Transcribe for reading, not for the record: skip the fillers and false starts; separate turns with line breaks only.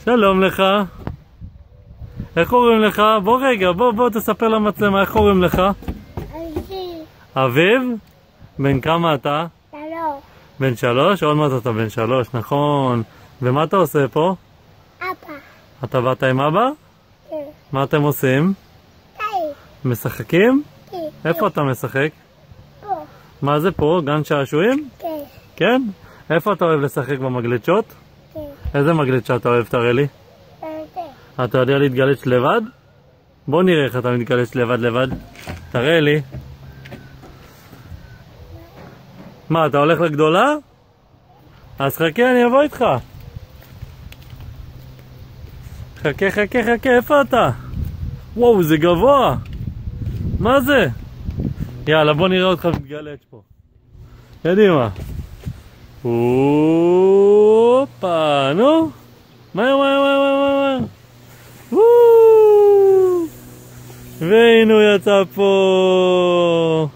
שלום לך. איך קוראים לך? בוא רגע, בוא תספר למצלמה, איך קוראים לך?
אביב.
אביב? בן כמה אתה?
3.
בן 3? עוד מעט אתה בן 3, נכון. ומה אתה עושה פה?
אבא.
אתה באת עם אבא?
כן.
מה אתם עושים?
די.
משחקים?
כן.
איפה אתה משחק?
פה.
מה זה פה? גן שעשועים?
כן.
כן? איפה אתה אוהב לשחק במגלצ'ות?
כן.
איזה מגלצ'ה אתה אוהב? תראה לי.
זה.
אתה יודע להתגלץ לבד? בוא נראה איך אתה מתגלץ לבד. תראה לי. מה, אתה הולך לגדולה? אז חכה, אני אבוא איתך. חכה, איפה אתה? וואו, זה גבוה. מה זה? יאללה, בוא נראה אותך מתגלץ פה. קדימה. הופה, נו. מהר. והנה הוא יצא פה.